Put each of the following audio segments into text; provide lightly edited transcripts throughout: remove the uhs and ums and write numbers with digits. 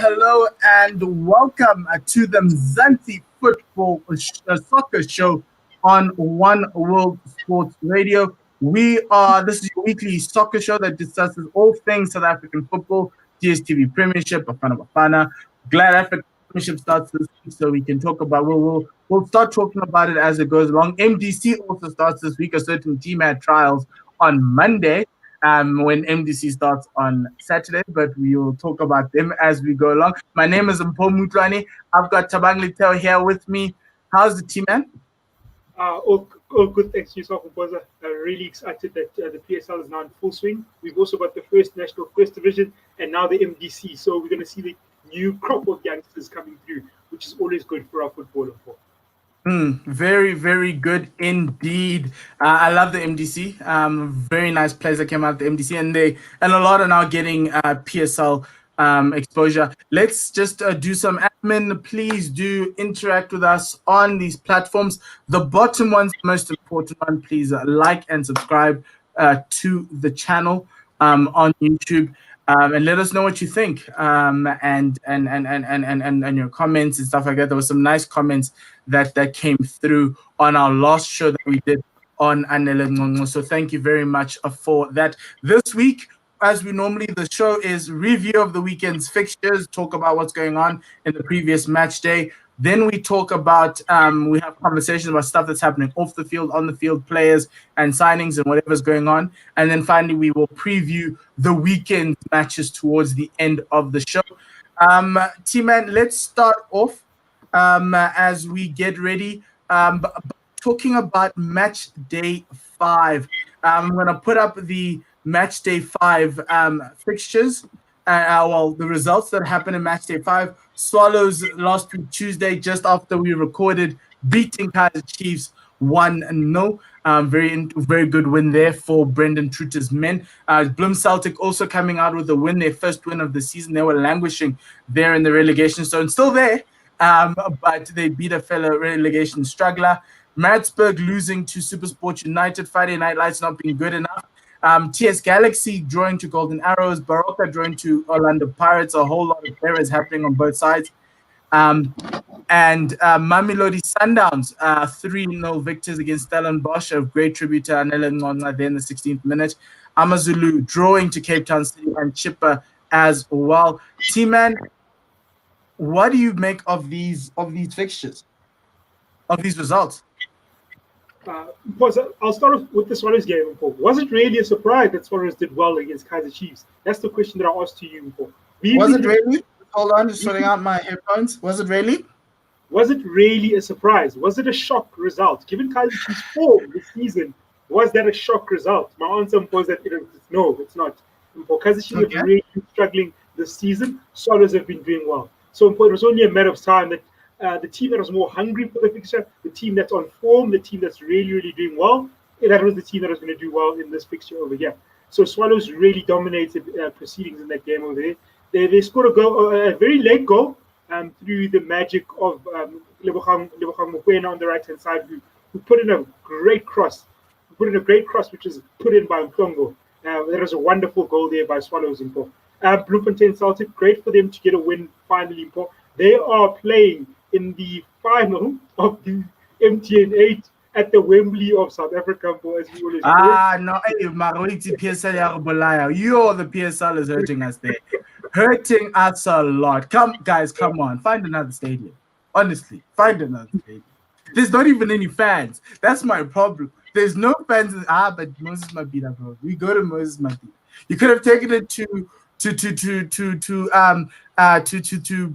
hello, and welcome to the Mzansi Soccer Show on One World Sports Radio. This is your weekly soccer show that discusses all things South African football, DSTV Premiership, Bafana Bafana. Glad African Premiership starts this week, so we can talk about. We'll start talking about it as it goes along. MDC also starts this week. A certain team had trials on Monday. When MDC starts on Saturday, but we will talk about them as we go along. My name is Mpho Mutlani. I've got Thabang and I here with me. How's the team, man? All good, thanks to yourself, Mboza. Really excited that the PSL is now in full swing. We've also got the first national first division and now the MDC. So we're going to see the new crop of youngsters coming through, which is always good for our football. Very, very good indeed. I love the MDC. Very nice players that came out of the MDC, and a lot are now getting PSL exposure. Let's just do some admin. Please do interact with us on these platforms. The bottom one's the most important one. Please like and subscribe to the channel on YouTube. And let us know what you think, and your comments and stuff like that. There were some nice comments that came through on our last show that we did on Anele Ngqongqo. So thank you very much for that. This week, as we normally, the show is review of the weekend's fixtures, talk about what's going on in the previous match day. Then we talk about, we have conversations about stuff that's happening off the field, on the field, players and signings and whatever's going on. And then finally, we will preview the weekend matches towards the end of the show. T-Man, let's start off as we get ready. Talking about match day 5. I'm going to put up the match day 5 fixtures. The results that happened in match day 5. Swallows last week Tuesday, just after we recorded, beating Kaizer Chiefs 1-0. Very good win there for Brendan Trutter's men. Bloem Celtic also coming out with a win, their first win of the season. They were languishing there in the relegation zone, still there, but they beat a fellow relegation struggler. Maritzburg losing to SuperSport United. Friday Night Lights not being good enough. TS Galaxy drawing to Golden Arrows, Baroka drawing to Orlando Pirates. A whole lot of errors happening on both sides. And Mamelodi Sundowns, 3-0 victors against Stellenbosch. A great tribute to Anele Ngqongqo there in the 16th minute. Amazulu drawing to Cape Town City and Chippa as well. T-Man, what do you make of these fixtures, of these results? I'll start off with the Swallows game. Was it really a surprise that Swallows did well against Kaizer Chiefs? That's the question that I asked to you. Was it really? Hold on, just sorting out my headphones. Was it really? Was it really a surprise? Was it a shock result? Given Kaizer Chiefs' form this season, was that a shock result? My answer was that no, it's not. Kaizer Chiefs have really been struggling this season. Swallows have been doing well. So it was only a matter of time that the team that was more hungry for the fixture, the team that's on form, the team that's really, really doing well, that was the team that was going to do well in this fixture over here. So Swallows really dominated proceedings in that game over there. They scored a very late goal through the magic of Lebogang Mokoena on the right-hand side, who put in a great cross. Which is put in by Mhlongo. That was a wonderful goal there by Swallows in Port. Bloemfontein Celtic, great for them to get a win finally in Port. They are playing in the final of the MTN 8 at the Wembley of South Africa, as we always no, PSL, you're the PSL is hurting us there. Hurting us a lot. Come on. Find another stadium. Honestly, find another stadium. There's not even any fans. That's my problem. There's no fans. But Moses Mabhida, bro. We go to Moses Mabhida. You could have taken it to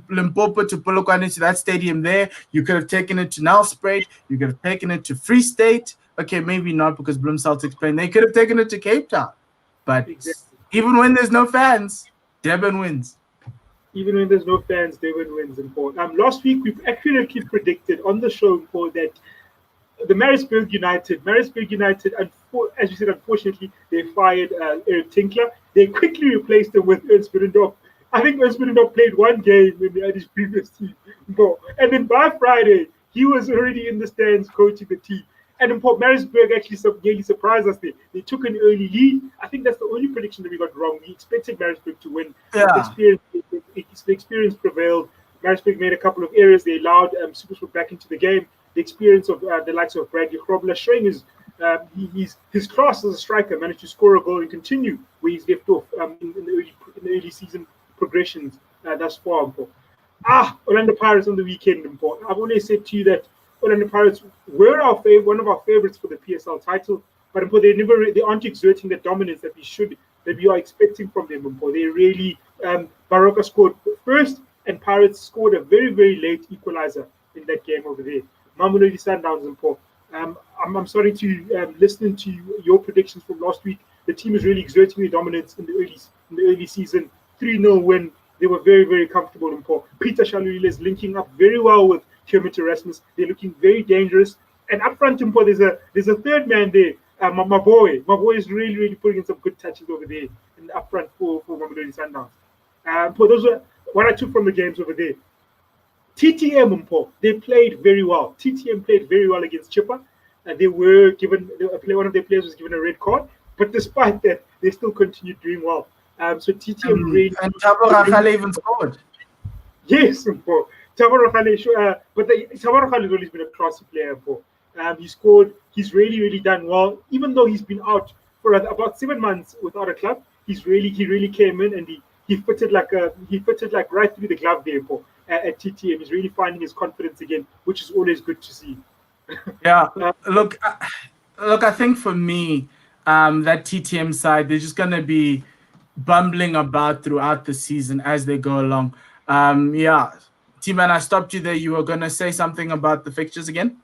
Limpopo, to Polokwane, to that stadium there. You could have taken it to Nelspruit. You could have taken it to Free State. Okay, maybe not because Bloem Celtic's playing. They could have taken it to Cape Town. But even when there's no fans, Durban wins. Even when there's no fans, Durban wins in Port. Last week, we accurately predicted on the show in Port that the Maritzburg United, as you said, unfortunately, they fired Eric Tinkler. They quickly replaced him with Ernst Middendorf. I think Ernst Middendorf played one game in his previous team. And then by Friday, he was already in the stands coaching the team. And in Port Marisburg actually nearly surprised us. They took an early lead. I think that's the only prediction that we got wrong. We expected Marisburg to win. Yeah. The experience prevailed. Marisburg made a couple of errors. They allowed Supersport back into the game. The experience of the likes of Bradley Grobler showing his class as a striker, managed to score a goal and continue where he's left off in the early season progressions thus far. Orlando Pirates on the weekend. I've always said to you that Orlando Pirates were one of our favorites for the PSL title, but they aren't exerting the dominance that we are expecting from them. They really Baroka scored first, and Pirates scored a very, very late equalizer in that game over there. Mamelodi Sundowns. I'm sorry to listening to your predictions from last week. The team is really exerting the dominance in the early season. 3-0 win. They were very, very comfortable in Paul. Peter Shalulile is linking up very well with Kermit Erasmus. They're looking very dangerous. And up front in Paul, there's a third man there, my boy. My boy is really, really putting in some good touches over there in the up front for Mamelodi Sundowns. Paul, those were what I took from the games over there. TTM and Paul, they played very well. TTM played very well against Chippa. They were given one of their players was given a red card, but despite that, they still continued doing well. So TTM really and Thabang and I even scored. Yes, Paul. Thabang and I, but Thabang and I has always been a classy player. Paul. He scored. He's really, really done well. Even though he's been out for about 7 months without a club, he really came in and he fitted like right through the glove there, Paul. At TTM, he's really finding his confidence again, which is always good to see. Yeah, look, I think for me, that TTM side, they're just gonna be bumbling about throughout the season as they go along. Yeah, T-Man, I stopped you there. You were gonna say something about the fixtures again?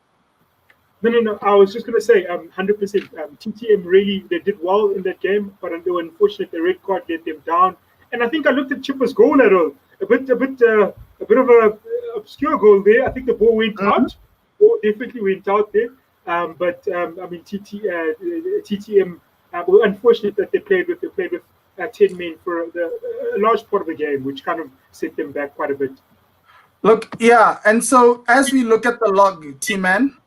No. I was just gonna say, 100%. TTM really they did well in that game, but they were unfortunate. The red card let them down. And I think I looked at Chippa's goal at a bit of a obscure goal there. I think the ball went out. Ball definitely went out there. But I mean, TTM were unfortunate that they played with 10 men for a large part of the game, which kind of set them back quite a bit. Look, yeah, and so as we look at the log, T-Man,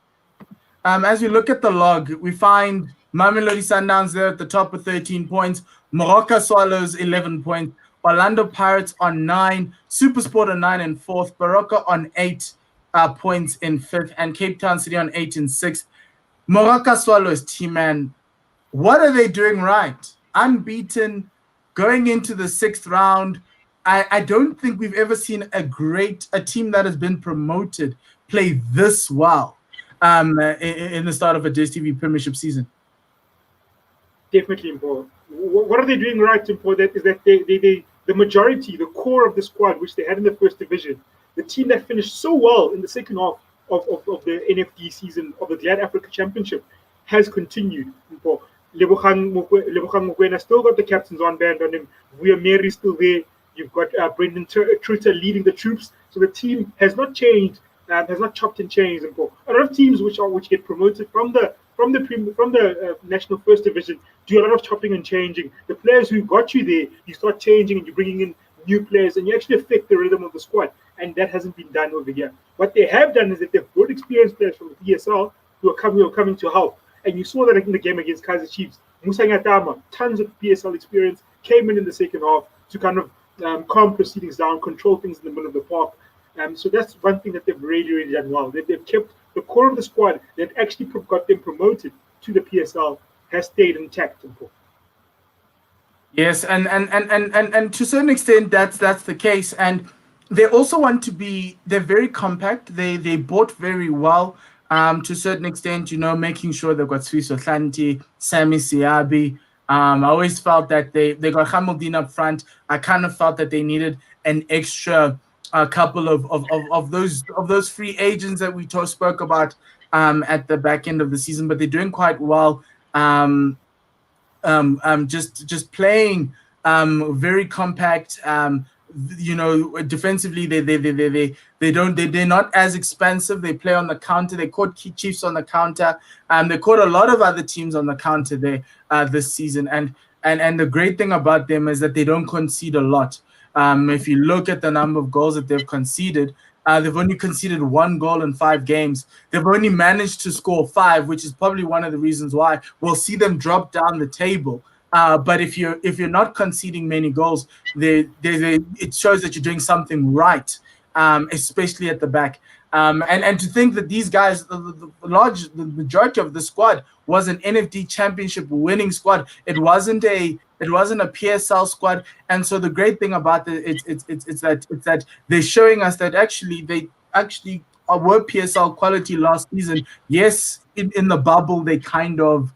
as we look at the log, we find Mamelodi Sundowns there at the top with 13 points, Moroka Swallows 11 points, Orlando Pirates on 9, SuperSport on 9 and 4th, Baroka on 8 points in 5th, and Cape Town City on 8 and 6th. Moroka Swallows, T-Man, what are they doing right? Unbeaten, going into the 6th round. I don't think we've ever seen a team that has been promoted play this well in the start of a DSTV Premiership season. Definitely important. What are they doing right important is that the majority, the core of the squad, which they had in the first division, the team that finished so well in the second half of the NFD season of the Glad Africa Championship has continued. Lebogang Mokoena still got the captain's armband on him. Vuameri still there. You've got Brendan Truter leading the troops. So the team has not changed, has not chopped and changed. A lot of teams which get promoted from the national first division do a lot of chopping and changing. The players who got you there, you start changing and you're bringing in new players, and you actually affect the rhythm of the squad. And that hasn't been done over here. What they have done is that they've brought experienced players from the PSL who are coming to help. And you saw that in the game against Kaizer Chiefs. Musa Ngatama, tons of PSL experience, came in the second half to kind of calm proceedings down, control things in the middle of the park. So that's one thing that they've really, really done well. They've kept the core of the squad that actually got them promoted to the PSL has stayed intact. Yes, and to a certain extent, that's the case. And they also want to be. They're very compact. They bought very well. To a certain extent, making sure they've got Swiso Hlanti, Sammy Siabi. I always felt that they got Hamildin up front. I kind of felt that they needed an extra couple of those free agents that we spoke about at the back end of the season, but they're doing quite well. Just playing very compact. Defensively, they're not as expensive. They play on the counter. They caught Chiefs on the counter. They caught a lot of other teams on the counter there this season. And the great thing about them is that they don't concede a lot. If you look at the number of goals that they've conceded, They've only conceded 1 goal in 5 games. They've only managed to score 5, which is probably one of the reasons why we'll see them drop down the table. But if you're not conceding many goals, it shows that you're doing something right, especially at the back. And to think that these guys, the majority of the squad was an NFD Championship winning squad. It wasn't a PSL squad. And so the great thing about it's that they're showing us that they actually were PSL quality last season. Yes, in the bubble they kind of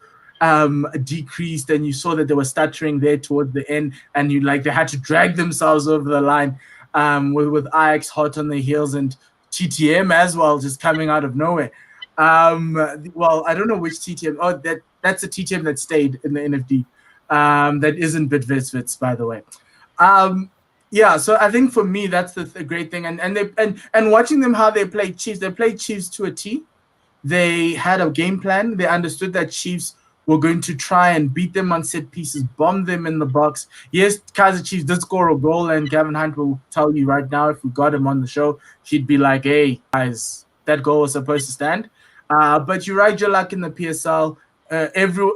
decreased, and you saw that they were stuttering there toward the end, and they had to drag themselves over the line with Ajax hot on their heels and TTM as well, just coming out of nowhere. Well, I don't know which TTM. Oh, that's a TTM that stayed in the NFD. That isn't Bidvest, by the way. Yeah, so I think for me that's the great thing, and watching them how they played Chiefs to a T. They had a game plan. They understood that Chiefs were going to try and beat them on set pieces, bomb them in the box. Yes, Kaizer Chiefs did score a goal, and Gavin Hunt will tell you right now, if we got him on the show, he'd be like, hey, guys, that goal was supposed to stand. But you ride your luck in the PSL.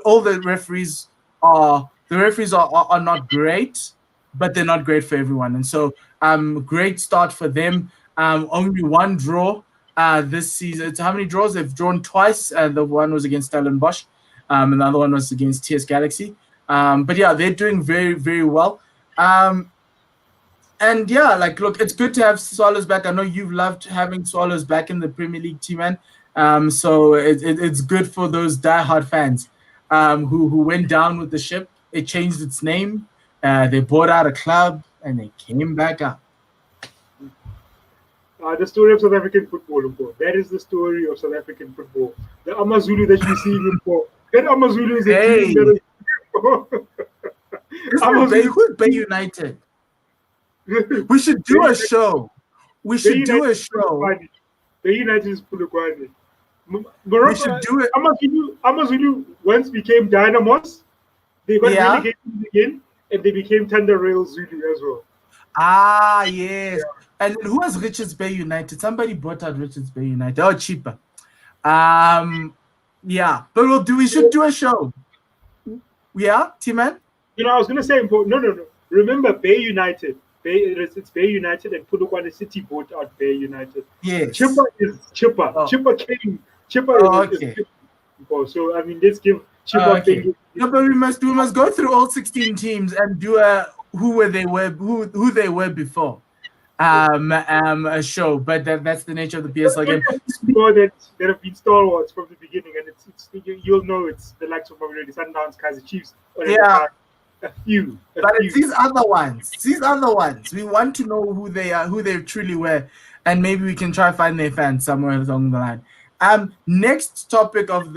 All the referees are not great, but they're not great for everyone. And so great start for them. Only 1 draw this season. How many draws? They've drawn twice. The one was against Stellenbosch. And the other one was against TS Galaxy. But yeah, they're doing very, very well. And yeah, look, it's good to have Swallows back. I know you've loved having Swallows back in the Premier League team, man. So it's good for those diehard fans who went down with the ship. It changed its name. They bought out a club and they came back up. The story of South African football, that is the story of South African football. The Amazulu that you see before. That Amazulu is a team that is... Who's Bay United? We should do a show. We should do a show. Bay United is Polokwane. We should do it. Amazulu once became Dynamos. They got relegated again, and they became Thunder Rail Zulu as well. Ah, yes. Yeah. And who was Richards Bay United? Somebody bought out Richards Bay United. Oh, cheaper. Yeah, but we should do a show. Yeah, T-Man? I was going to say, no. Remember Bay United. It's Bay United, and Polokwane City bought out Bay United. Yes. Chipper is Chipper. Oh. Chipper came. Chipper is Chipper. So, I mean, let's give Chipper thing. No, but we must go through all 16 teams and do who they were before. A show, but that's the nature of the PSL game. That have been stalwarts from the beginning, and you'll know it's the likes of Sundowns, Kaizer Chiefs. Yeah, a few. It's these other ones. We want to know who they are, who they truly were, and maybe we can try find their fans somewhere along the line. Next topic of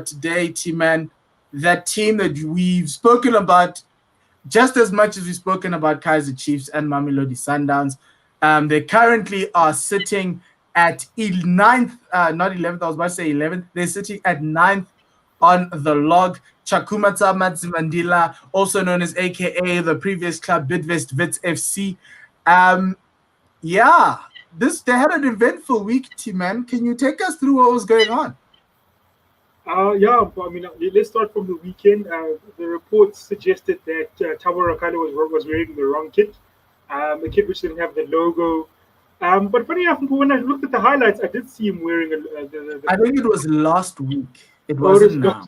today, T-Man, that team that we've spoken about just as much as we've spoken about Kaizer Chiefs and Mamelodi Sundowns. They currently are sitting at 9th, not 11th, I was about to say 11th. They're sitting at 9th on the log. Chakumata Matzimandila, also known as AKA the previous club, Bidvest Wits FC. Yeah, they had an eventful week, T-Man. Can you take us through what was going on? Yeah, I mean, let's start from the weekend. The reports suggested that Thabo was wearing the wrong kit, a kit which didn't have the logo. But funny enough, when I looked at the highlights, I did see him wearing I think it was last week. It wasn't now.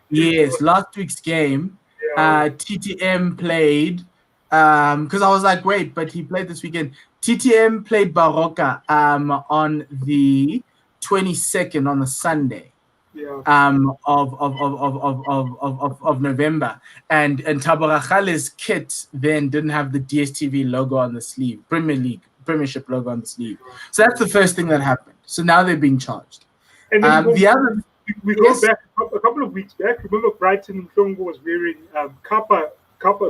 Yes, last week's game. Yeah. TTM played, because I was like, wait, but he played this weekend. TTM played Baroka on the 22nd, on the Sunday. Yeah. Of November, and Thabo kit then didn't have the DSTV logo on the sleeve, Premiership logo on the sleeve. So that's the first thing that happened. So now they're being charged. And then we go back a couple of weeks back. Remember Brighton Mhlongo was wearing Kappa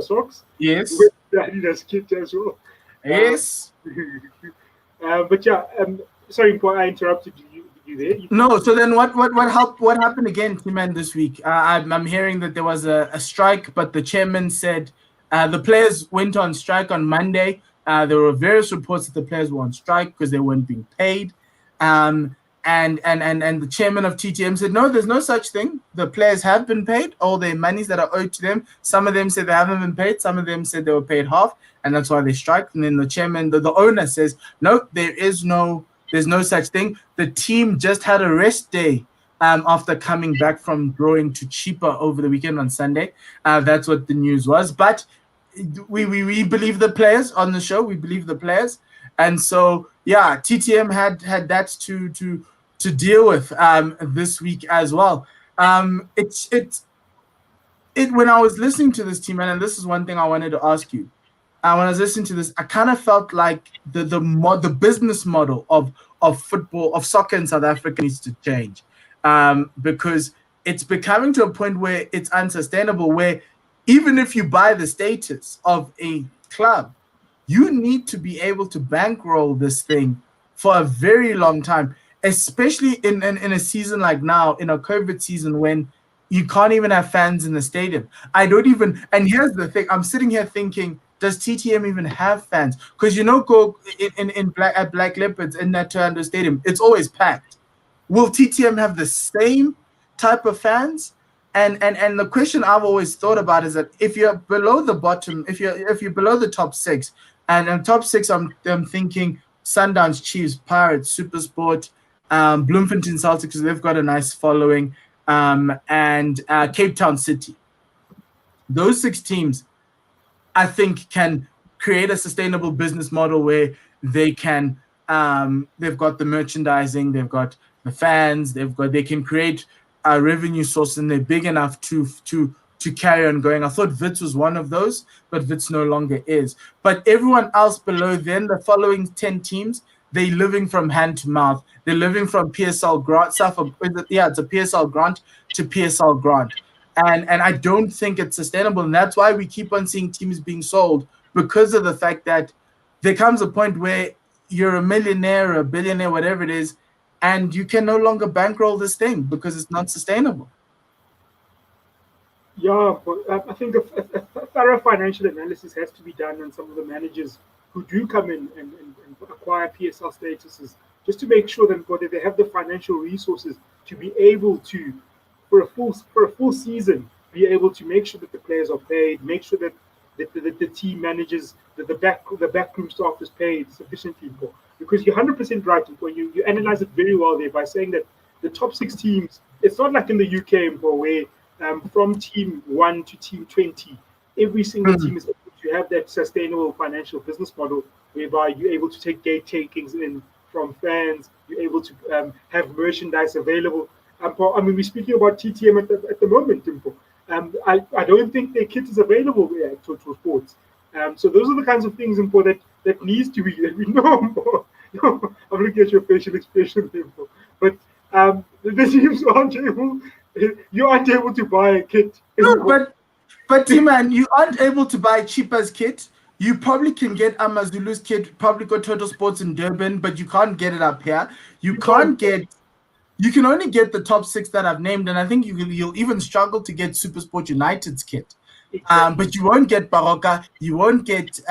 socks? Yes. With the Adidas kit as well. Yes. But yeah, sorry, I interrupted you. There? No, so then what happened again, T-Man, this week? I'm hearing that there was a strike, but the chairman said the players went on strike on Monday. There were various reports that the players were on strike because they weren't being paid. And the chairman of TTM said, no, there's no such thing. The players have been paid, all their monies that are owed to them. Some of them said they haven't been paid. Some of them said they were paid half, and that's why they strike. And then the chairman, the owner says, no, there's no such thing. The team just had a rest day after coming back from drawing to Cheaper over the weekend on Sunday. That's what the news was. But we believe the players on the show. We believe the players. And so, yeah, TTM had that to deal with this week as well. When I was listening to this team, and this is one thing I wanted to ask you. When I was listening to this, I kind of felt like the business model of football, of soccer in South Africa needs to change, because it's becoming to a point where it's unsustainable, where even if you buy the status of a club, you need to be able to bankroll this thing for a very long time, especially in a season like now, in a COVID season, when you can't even have fans in the stadium. And here's the thing, I'm sitting here thinking, does TTM even have fans? Because go at Black Leopards in that Toronto Stadium, it's always packed. Will TTM have the same type of fans? And the question I've always thought about is that if you're below the bottom, if you're below the top six, and in top six, I'm thinking Sundowns, Chiefs, Pirates, SuperSport, Bloemfontein Celtics, because they've got a nice following, and Cape Town City. Those 6 teams, I think, can create a sustainable business model where they can, they've got the merchandising, they've got the fans, they can create a revenue source, and they're big enough to carry on going. I thought Wits was one of those, but Wits no longer is. But everyone else below then, the following 10 teams, they're living from hand to mouth. They're living from PSL grant. It's a PSL grant to PSL grant. And I don't think it's sustainable. And that's why we keep on seeing teams being sold, because of the fact that there comes a point where you're a millionaire, a billionaire, whatever it is, and you can no longer bankroll this thing because it's not sustainable. Yeah, but I think a thorough financial analysis has to be done on some of the managers who do come in and acquire PSL statuses, just to make sure that they have the financial resources to be able to, for a full season, be able to make sure that the players are paid, make sure that the team managers, that the backroom staff is paid sufficiently for. Because you're 100% right, when you analyze it very well there by saying that the top 6 teams, it's not like in the UK where from team 1 to team 20, every single team is able to have that sustainable financial business model whereby you're able to take gate takings in from fans, you're able to have merchandise available. We're speaking about TTM at the moment, Dimpo. I don't think their kit is available at Total Sports. So those are the kinds of things, Dimpo, that needs to be, that we know. I'm looking at your facial expression, Dimpo. But the teams you aren't able to buy a kit. No, but T-Man, you aren't able to buy Cheaper's kit. You probably can get Amazulu's kit, probably go Total Sports in Durban, but you can't get it up here. You can only get the top 6 that I've named, and I think you'll even struggle to get SuperSport United's kit. Exactly. But you won't get Baroka, you won't get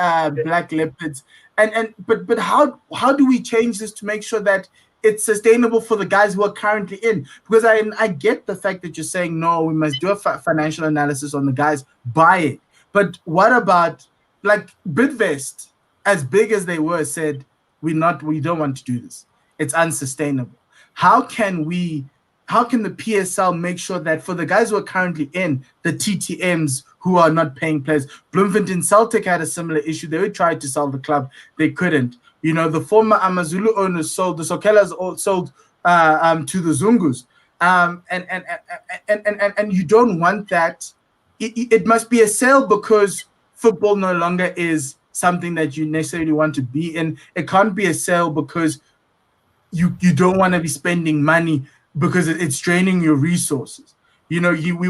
Black Leopards. But how do we change this to make sure that it's sustainable for the guys who are currently in? Because I get the fact that you're saying, no, we must do a financial analysis on the guys, buy it. But what about, like, Bidvest, as big as they were, said, we don't want to do this. It's unsustainable. How can the PSL make sure that for the guys who are currently in, the TTMs who are not paying players? Bloemfontein Celtic had a similar issue. They tried to sell the club. They couldn't. The former Amazulu owners sold, the Sokelas sold to the Zungus. And you don't want that. It must be a sale because football no longer is something that you necessarily want to be in. It can't be a sale because you don't want to be spending money because it's draining your resources. We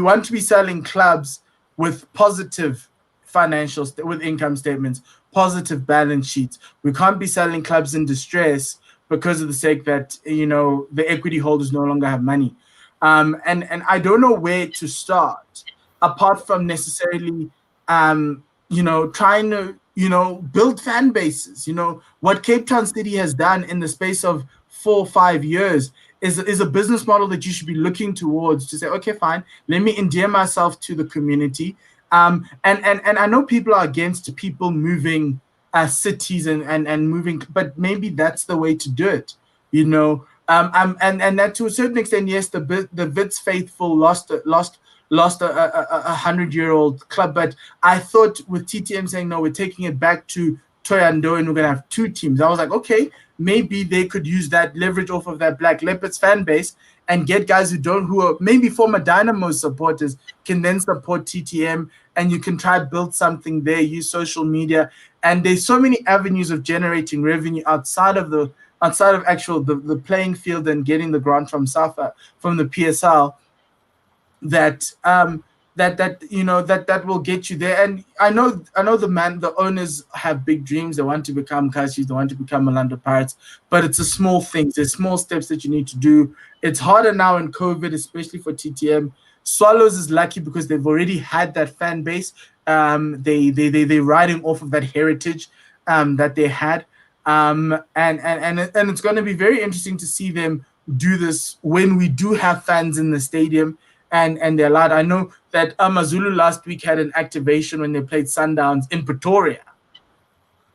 want to be selling clubs with positive with income statements, positive balance sheets. We can't be selling clubs in distress because of the sake that, the equity holders no longer have money. And I don't know where to start apart from necessarily, trying to build fan bases. What Cape Town City has done in the space of 4 or 5 years is a business model that you should be looking towards, to say, okay, fine, let me endear myself to the community. And I know people are against people moving cities and moving, but maybe that's the way to do it. And that, to a certain extent, yes, the Wits faithful lost a 100-year-old club, but I thought with TTM saying, no, we're taking it back to Toyando and we're going to have two teams, I was like, okay, maybe they could use that leverage off of that Black Leopards fan base and get guys who are maybe former Dynamo supporters, can then support TTM, and you can try build something there, use social media. And there's so many avenues of generating revenue outside of actual the playing field and getting the grant from from the PSL, that that will get you there. And I know the owners have big dreams. They want to become Kashis, they want to become Orlando Pirates, but it's a small things. There's small steps that you need to do. It's harder now in COVID, especially for TTM. Swallows is lucky because they've already had that fan base. They're riding off of that heritage that they had. And it's going to be very interesting to see them do this when we do have fans in the stadium, and they're allowed. I know that Amazulu last week had an activation when they played Sundowns in Pretoria.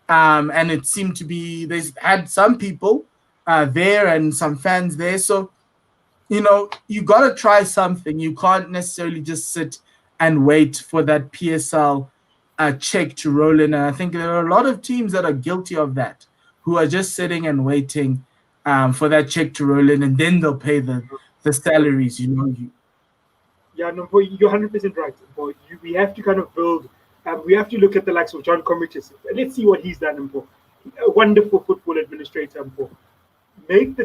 And it seemed to be, they had some people there and some fans there. So, you got to try something. You can't necessarily just sit and wait for that PSL check to roll in. And I think there are a lot of teams that are guilty of that, who are just sitting and waiting for that check to roll in, and then they'll pay the salaries. Yeah, no, boy, you're 100% right. Boy, we have to kind of build. We have to look at the likes of John Comritis. Let's see what he's done. A wonderful football administrator. Make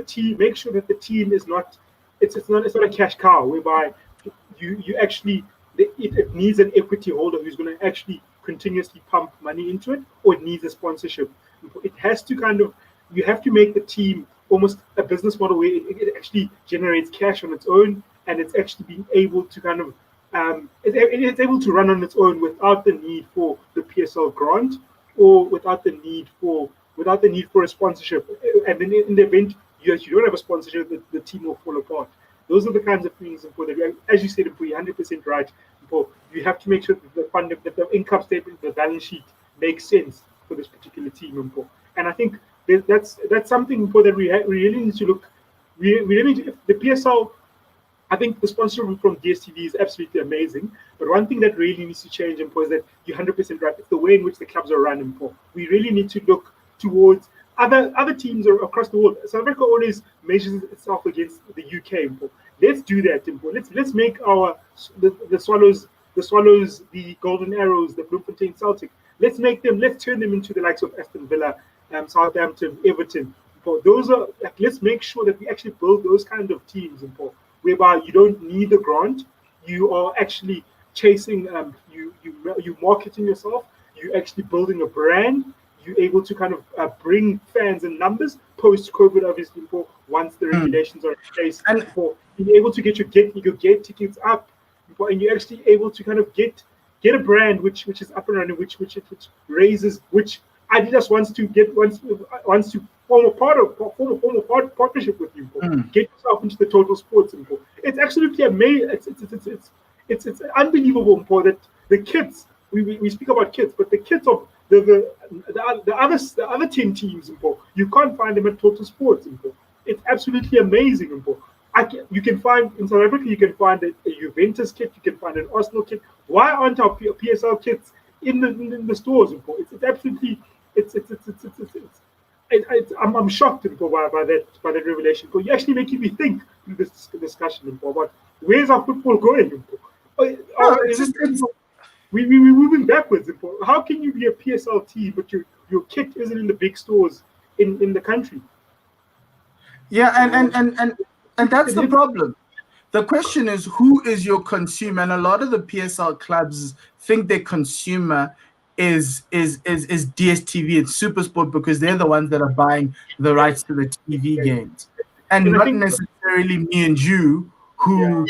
sure that the team is not. It's not a cash cow whereby you actually it needs an equity holder who's going to actually continuously pump money into it, or it needs a sponsorship. It has to you have to make the team almost a business model where it actually generates cash on its own, and it's actually being able to it's able to run on its own without the need for the PSL grant, or without the need for a sponsorship. And then in the event you don't have a sponsorship, the team will fall apart. Those are the kinds of things that, as you said, you're 100% right. You have to make sure that the income statement, the balance sheet makes sense for this particular team. And I think that's something that we really need to look. We really need to, the PSL. I think the sponsorship from DSTV is absolutely amazing. But one thing that really needs to change, is that you're 100% right. It's the way in which the clubs are run. We really need to look towards other teams across the world. South Africa always measures itself against the UK. Let's do that. Let's make the Swallows, the Golden Arrows, the Bloemfontein Celtic. Let's turn them into the likes of Aston Villa, Southampton, Everton. Let's make sure that we actually build those kind of teams, whereby you don't need the grant. You are actually chasing. You marketing yourself. You're actually building a brand. You're able to kind of bring fans in numbers post COVID, obviously, once the regulations are in place, and for being able to get your gate tickets up, and you're actually able to kind of get a brand which is up and running, which raises, which Adidas wants to form a partnership with you. Get yourself into the total sports. It's absolutely amazing. It's unbelievable that the kids, we speak about kids, but the kids of the other 10 teams, you can't find them at Total Sports. It's absolutely amazing. You can find in South Africa, you can find a Juventus kit, you can find an Arsenal kit. Why aren't our PSL kits in the stores? It's absolutely I'm shocked by that revelation. You're actually making me think in this discussion about where's our football going. We're moving backwards. How can you be a PSL team but your kit isn't in the big stores in the country? Yeah, and that's the problem. The question is, who is your consumer? And a lot of the PSL clubs think their consumer is DSTV and SuperSport, because they're the ones that are buying the rights to the TV games, and not necessarily me and you who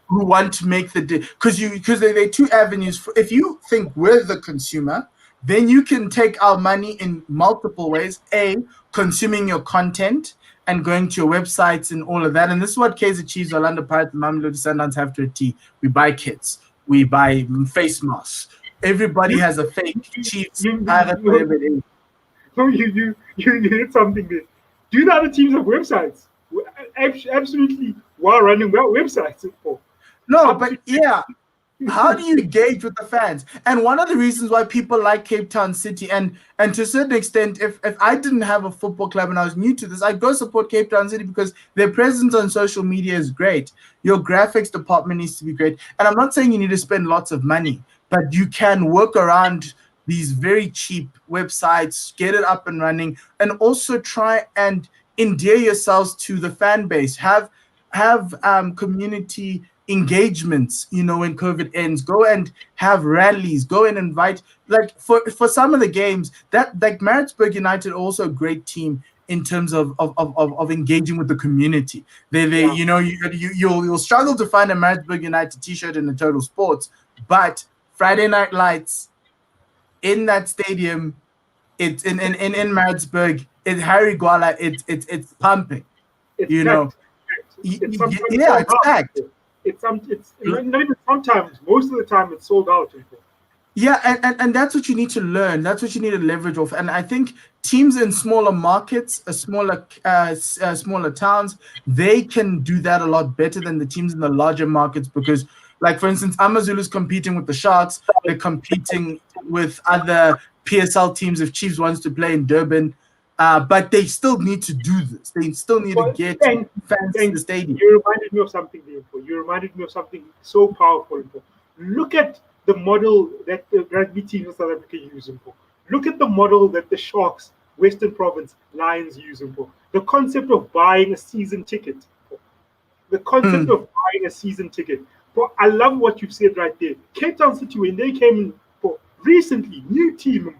want to make the because they're two avenues. If you think we're the consumer, then you can take our money in multiple ways. A, consuming your content and going to your websites and all of that. And this is what Kaizer Chiefs, Orlando Pirates, and Mamelodi Sundowns have to a T. We buy kits. We buy face masks. Everybody has a fake Chiefs, Pirates, whatever it is. No, you hit something there. Do the other teams have websites? Absolutely, while running websites for. No, but yeah, how do you engage with the fans? And one of the reasons why people like Cape Town City, and to a certain extent, if I didn't have a football club and I was new to this, I'd go support Cape Town City because their presence on social media is great. Your graphics department needs to be great. And I'm not saying you need to spend lots of money, but you can work around these very cheap websites, get it up and running, and also try and endear yourselves to the fan base. Have community engagements, when COVID ends. Go and have rallies, go and invite, like for some of the games, that like Maritzburg United, also a great team in terms of engaging with the community. You'll struggle to find a Maritzburg United t-shirt in the Total Sports, but Friday Night Lights in that stadium, it's in Maritzburg, it's Harry Gwala, it's pumping. It's packed. It's packed. It's not even sometimes. Most of the time, it's sold out. Yeah, and that's what you need to learn. That's what you need to leverage off. And I think teams in smaller markets, smaller towns, they can do that a lot better than the teams in the larger markets because, like, for instance, Amazulu's competing with the Sharks. They're competing with other PSL teams if Chiefs wants to play in Durban. But they still need to do this. They still need to get fans to the stadium. You reminded me of something there. You reminded me of something so powerful. Look at the model that the rugby team in South Africa use. Look at the model that the Sharks, Western Province, Lions use. The concept of buying a season ticket. The concept of buying a season ticket. I love what you've said right there. Cape Town City, when they came in recently, new team,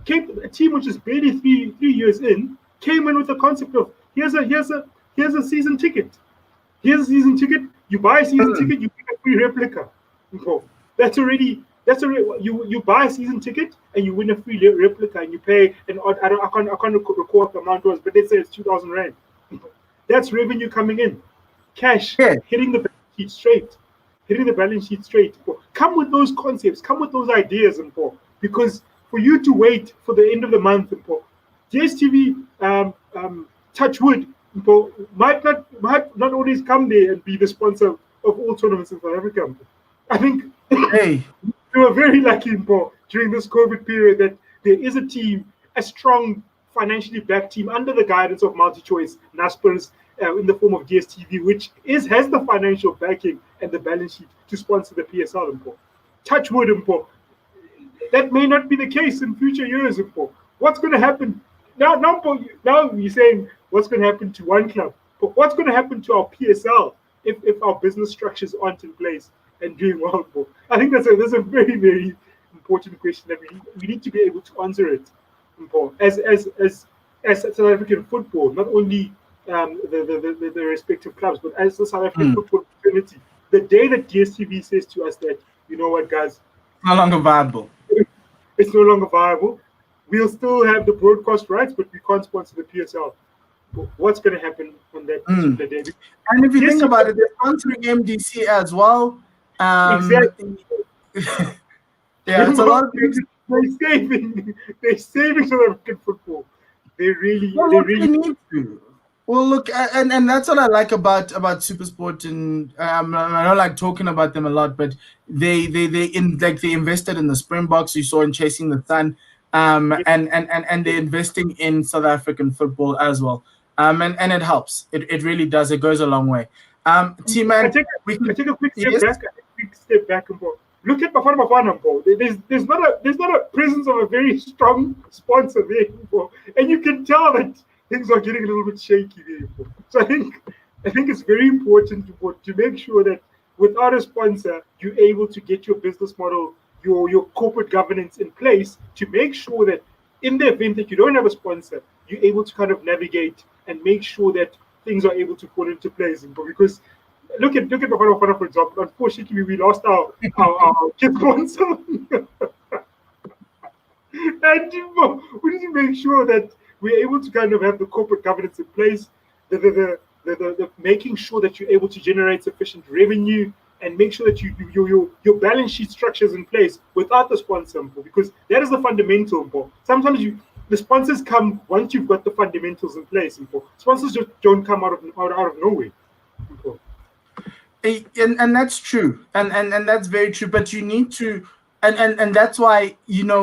a team which is barely three years in, came in with the concept of here's a season ticket. Here's a season ticket. You buy a season ticket, you get a free replica. That's already you buy a season ticket and you win a free replica and you pay an odd, I can't recall what the amount was, but they say it's 2,000 rand. That's revenue coming in, cash hitting the balance sheet straight. Come with those concepts, come with those ideas, because for you to wait for the end of the month, DSTV, touch wood, might not always come there and be the sponsor of all tournaments in South Africa. I think we were very lucky during this COVID period that there is a team, a strong, financially backed team under the guidance of MultiChoice, Naspers, in the form of DSTV, which has the financial backing and the balance sheet to sponsor the PSL. Touch wood, that may not be the case in future years. What's going to happen now? Now you're saying what's going to happen to one club, but what's going to happen to our PSL if our business structures aren't in place and doing well? I think that's a very, very important question that we need to be able to answer it. As South African football, not only the respective clubs, but as the South African football community. The day that DSTV says to us that, you know what, guys, no longer viable. It's no longer viable. We'll still have the broadcast rights, but we can't sponsor the PSL. What's going to happen on that particular day? And if you think about it, they're sponsoring MDC as well. Exactly. Yeah, it's a lot of things. They're saving South African football. They really need to. Well, look, and that's what I like about SuperSport, and I don't like talking about them a lot, but they invested in the Springboks you saw in Chasing the Sun, and they're investing in South African football as well, and it helps. It really does. It goes a long way. T-Man, we can take a quick step back and forth. Look at Bafana Bafana, there's not a presence of a very strong sponsor there, and you can tell that things are getting a little bit shaky there. So I think it's very important to make sure that without a sponsor, you're able to get your business model, your corporate governance in place to make sure that in the event that you don't have a sponsor, you're able to kind of navigate and make sure that things are able to fall into place. Because look at Bafana Bafana, for example. Unfortunately, we lost our kid sponsor. And we need to make sure that we're able to kind of have the corporate governance in place, the making sure that you're able to generate sufficient revenue and make sure that your balance sheet structure is in place without the sponsor, because that is the fundamental. Sometimes the sponsors come once you've got the fundamentals in place. Sponsors just don't come out of nowhere. And that's true, and that's very true. But you need to, and that's why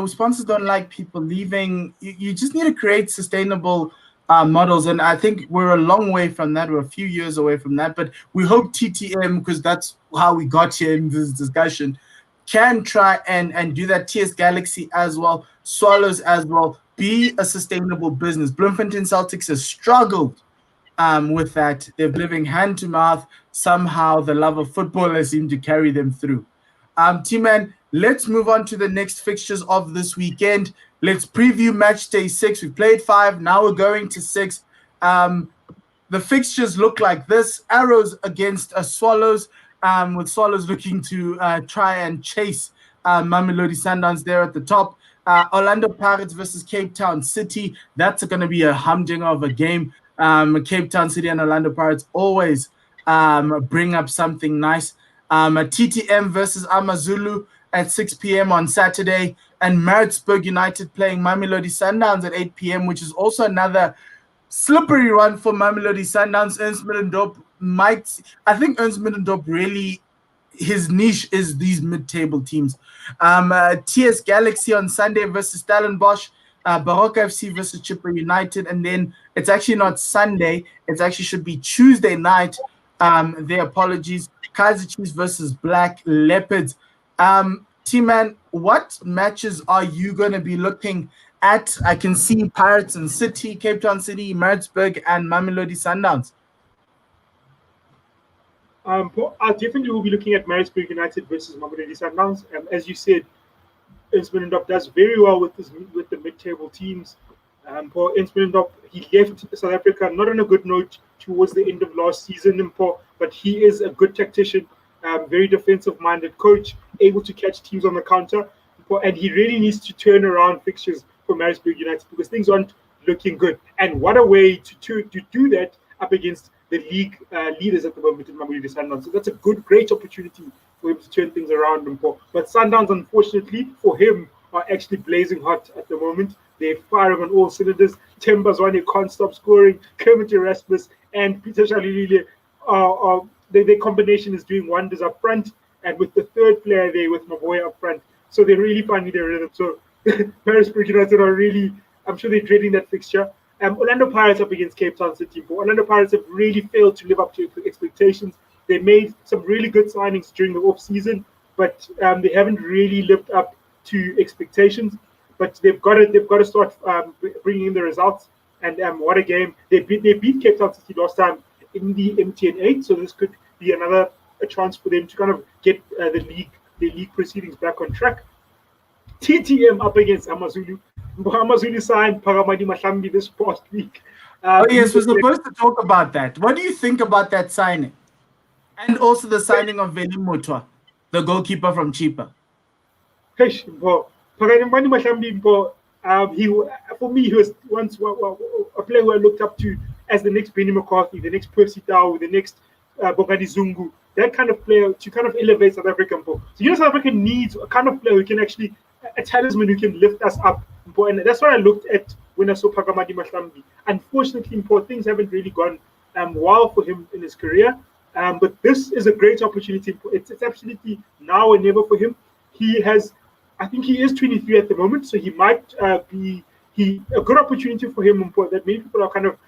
sponsors don't like people leaving. You just need to create sustainable models, and I think we're a long way from that. We're a few years away from that, but we hope TTM, because that's how we got here in this discussion, can try and do that. TS Galaxy as well, Swallows as well, be a sustainable business. Bloemfontein Celtics has struggled with that. They're living hand to mouth. Somehow the love of football has seemed to carry them through. T-Man, let's move on to the next fixtures of this weekend. Let's preview match day 6. We played 5. Now we're going to 6. The fixtures look like this. Arrows against Swallows, with Swallows looking to try and chase Mamelodi Sundowns there at the top. Orlando Pirates versus Cape Town City. That's going to be a humdinger of a game. Cape Town City and Orlando Pirates always bring up something nice. TTM versus Amazulu at 6 p.m. on Saturday, and Maritzburg United playing Mamelodi Sundowns at 8 p.m., which is also another slippery run for Mamelodi Sundowns. Ernst Middendorp I think Ernst Middendorp really, his niche is these mid-table teams. TS Galaxy on Sunday versus Stellenbosch. Baroka FC versus Chippa United, and then it's actually not Sunday. It actually should be Tuesday night. Their apologies. Kaizer Chiefs versus Black Leopards. T-Man, what matches are you going to be looking at? I can see Pirates and City, Cape Town City, Maritzburg, and Mamelodi Sundowns. I definitely will be looking at Maritzburg United versus Mamelodi Sundowns. As you said, Ernst Middendorp does very well with the mid-table teams. Paul Ernst Middendorp, he left South Africa not on a good note towards the end of last season, but he is a good tactician, very defensive-minded coach, able to catch teams on the counter, and he really needs to turn around fixtures for Maritzburg United because things aren't looking good. And what a way to do that up against the league leaders at the moment in Mamelodi Sundowns. So that's a great opportunity for him to turn things around. But Sundowns, unfortunately, for him, are actually blazing hot at the moment. They're firing on all cylinders. Tembazwane can't stop scoring. Kermit Erasmus and Peter Shalilile, their combination is doing wonders up front. And with the third player there, with Maboya up front. So they're really finding their rhythm. So Maritzburg United are really, I'm sure they're dreading that fixture. Orlando Pirates up against Cape Town City. Orlando Pirates have really failed to live up to expectations. They made some really good signings during the off-season, but they haven't really lived up to expectations. But they've got to start bringing in the results. And what a game! They beat Cape Town City last time in the MTN 8, so this could be a chance for them to kind of get the league proceedings back on track. TTM up against Amazulu. Amazulu signed Paramadi Mahlambi this past week. Yes, we're supposed to talk about that. What do you think about that signing? And also the signing of Veli Mutwa, the goalkeeper from Chipa. Paramadi Mahlambi, for me, he was once a player who I looked up to as the next Benny McCarthy, the next Percy Tau, the next Bogadi Zungu. That kind of player to kind of elevate South African football. So South Africa needs a kind of player who can actually, a talisman who can lift us up. And that's what I looked at when I saw Paramadi Mahlambi. Unfortunately, things haven't really gone well for him in his career. But this is a great opportunity. It's absolutely now or never for him. I think he is 23 at the moment, so he might be a good opportunity for him that many people are kind of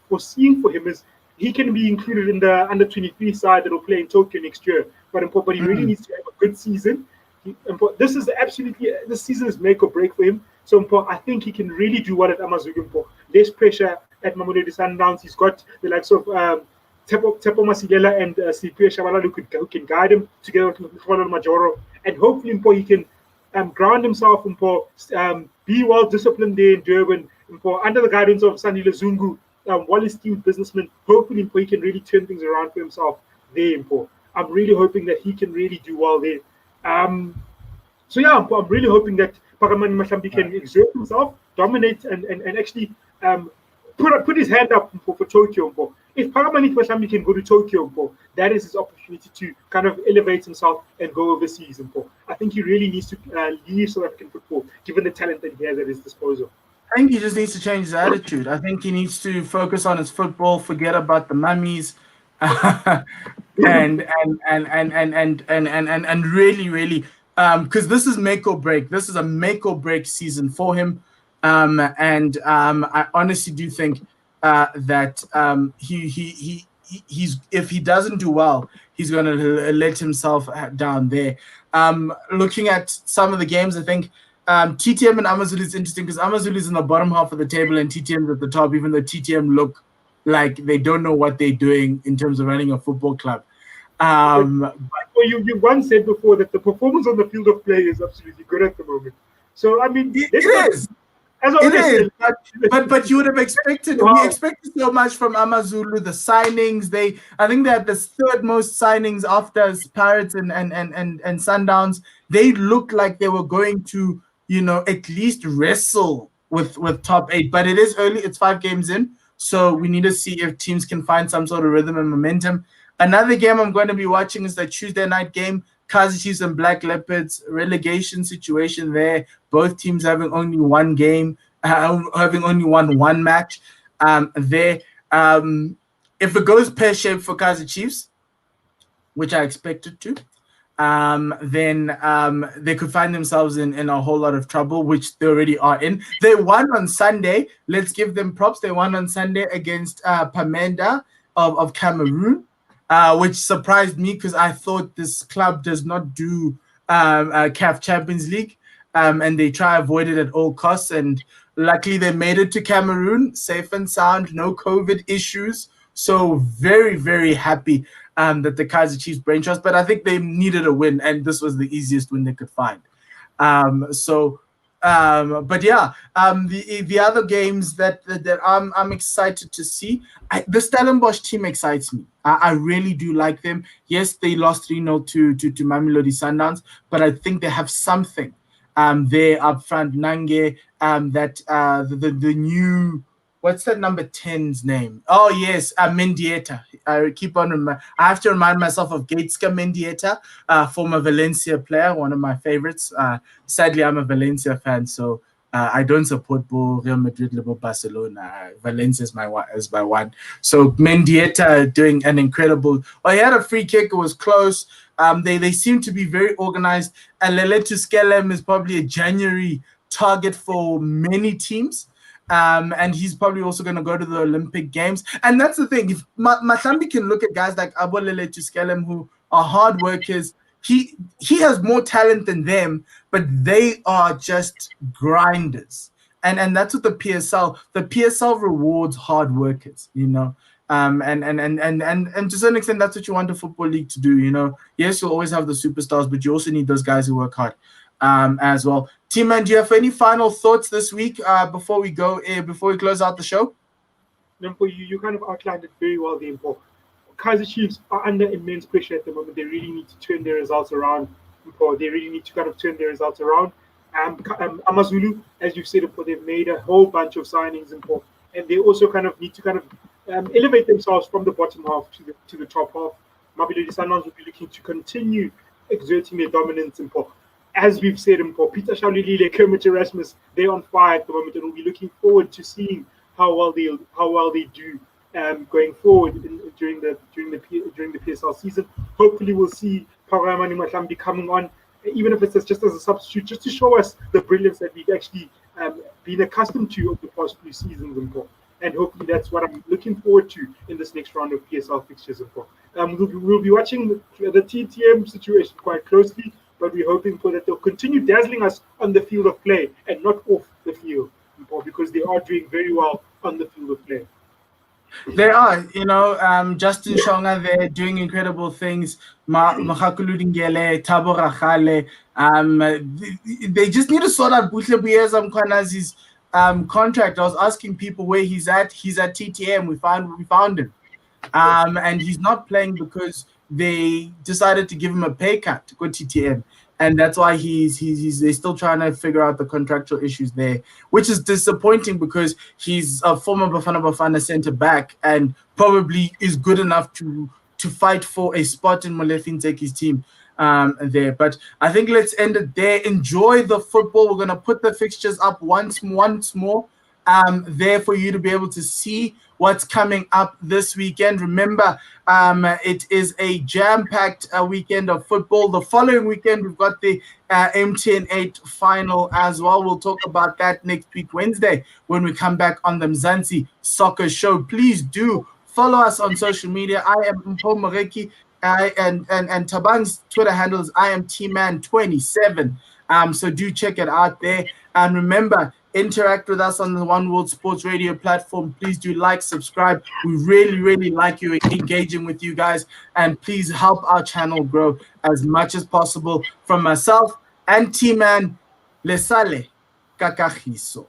foreseeing for him is he can be included in the under 23 side that will play in Tokyo next year. But he really needs to have a good season. This season is make or break for him. So I think he can really do well at Amazulu. Less pressure at Mamelodi Sundowns. He's got the likes of Tepo Masilela and Sipia Shabalala who can guide him together with Mfolo Majoro. And hopefully he can ground himself be well disciplined there in Durban under the guidance of Sandile Zungu, well-esteemed businessman. Hopefully he can really turn things around for himself there. I'm really hoping that he can really do well there. I'm really hoping that Paramani Mahlambi can exert himself, dominate, and actually put his hand up for Tokyo. If Paramani Mahlambi can go to Tokyo, that is his opportunity to kind of elevate himself and go overseas. I think he really needs to leave South African football, given the talent that he has at his disposal. I think he just needs to change his attitude. I think he needs to focus on his football, forget about the mummies, and really, because this is make or break. This is a make or break season for him, I honestly do think that he's if he doesn't do well, he's going to let himself down there. Looking at some of the games, I think. TTM and Amazulu is interesting because Amazulu is in the bottom half of the table and TTM is at the top, even though TTM look like they don't know what they're doing in terms of running a football club. You once said before that the performance on the field of play is absolutely good at the moment. So, I mean, it is. It is, but you would have expected. Wow. We expected so much from Amazulu. The signings, I think they had the third most signings after Pirates and Sundowns. They looked like they were going to, at least wrestle with top 8. But it is early; it's 5 games in, so we need to see if teams can find some sort of rhythm and momentum. Another game I'm going to be watching is the Tuesday night game. Kaizer Chiefs and Black Leopards, relegation situation there. Both teams having only one game, having only won one match. If it goes pear-shaped for Kaizer Chiefs, which I expect it to, then they could find themselves in a whole lot of trouble, which they already are in. They won on Sunday. Let's give them props. They won on Sunday against Pamenda of Cameroon. Which surprised me because I thought this club does not do CAF Champions League, and they try to avoid it at all costs. And luckily, they made it to Cameroon, safe and sound, no COVID issues. So very, very happy that the Kaizer Chiefs brain trust. But I think they needed a win, and this was the easiest win they could find. But yeah, the other games that I'm excited to see, the Stellenbosch team excites me. I really do like them. Yes, they lost 3-0 to Mamelodi Sundowns, but I think they have something there up front. Nange, the new, what's that number 10's name? Oh yes, Mendieta. I have to remind myself of Gateska Mendieta, former Valencia player, one of my favorites. Sadly, I'm a Valencia fan, so I don't support Real Madrid, Liverpool, Barcelona. Valencia is my one. So Mendieta doing an incredible. Well, he had a free kick. It was close. They seem to be very organized. And Leletu Skelem is probably a January target for many teams. And he's probably also going to go to the Olympic Games. And that's the thing. If Mahlambi can look at guys like Abolele Tuskelem, who are hard workers, he has more talent than them, but they are just grinders. And that's what the PSL rewards hard workers, and to a certain extent, that's what you want the Football League to do, Yes, you'll always have the superstars, but you also need those guys who work hard as well. T-Man, do you have any final thoughts this week before we close out the show? Nempo, you kind of outlined it very well, Nempo. Kaizer Chiefs are under immense pressure at the moment. They really need to turn their results around. They really need to kind of turn their results around. Amazulu, as you've said, they've made a whole bunch of signings, and they also kind of need to elevate themselves from the bottom half to the top half. Mamelodi Sundowns will be looking to continue exerting their dominance, as we've said, Peter Shaulilile, Kermit Erasmus, they're on fire at the moment, and we'll be looking forward to seeing how well they do going forward during the PSL season. Hopefully, we'll see Paramani Mahlambi coming on, even if it's just as a substitute, just to show us the brilliance that we've actually been accustomed to over the past few seasons. And hopefully, that's what I'm looking forward to in this next round of PSL fixtures. We'll be watching the TTM situation quite closely, but we're hoping that they'll continue dazzling us on the field of play and not off the field, because they are doing very well on the field of play. They are, Justin Shonga, they're doing incredible things. Mahakulu Dingele, Thabo Rachale. They just need to sort out Buhle Buyeza Mkwanazi's contract. I was asking people where he's at. He's at TTM. We found him. And he's not playing because they decided to give him a pay cut to go TTM. and that's why they're still trying to figure out the contractual issues there, which is disappointing because he's a former Bafana Bafana center back and probably is good enough to fight for a spot in Molefi Nteki's team there. But I think let's end it there. Enjoy the football. We're gonna put the fixtures up once more there for you to be able to see what's coming up this weekend. Remember, it is a jam-packed weekend of football. The following weekend, we've got the MTN 8 final as well. We'll talk about that next week, Wednesday, when we come back on the Mzansi Soccer Show. Please do follow us on social media. I am Mpo Moreki, and Thabang's Twitter handle is I am Tman27. So do check it out there. And remember, interact with us on the One World Sports Radio platform. Please do like, subscribe. We really, really like you engaging with you guys. And please help our channel grow as much as possible. From myself and T-Man, Lesale Kakahiso.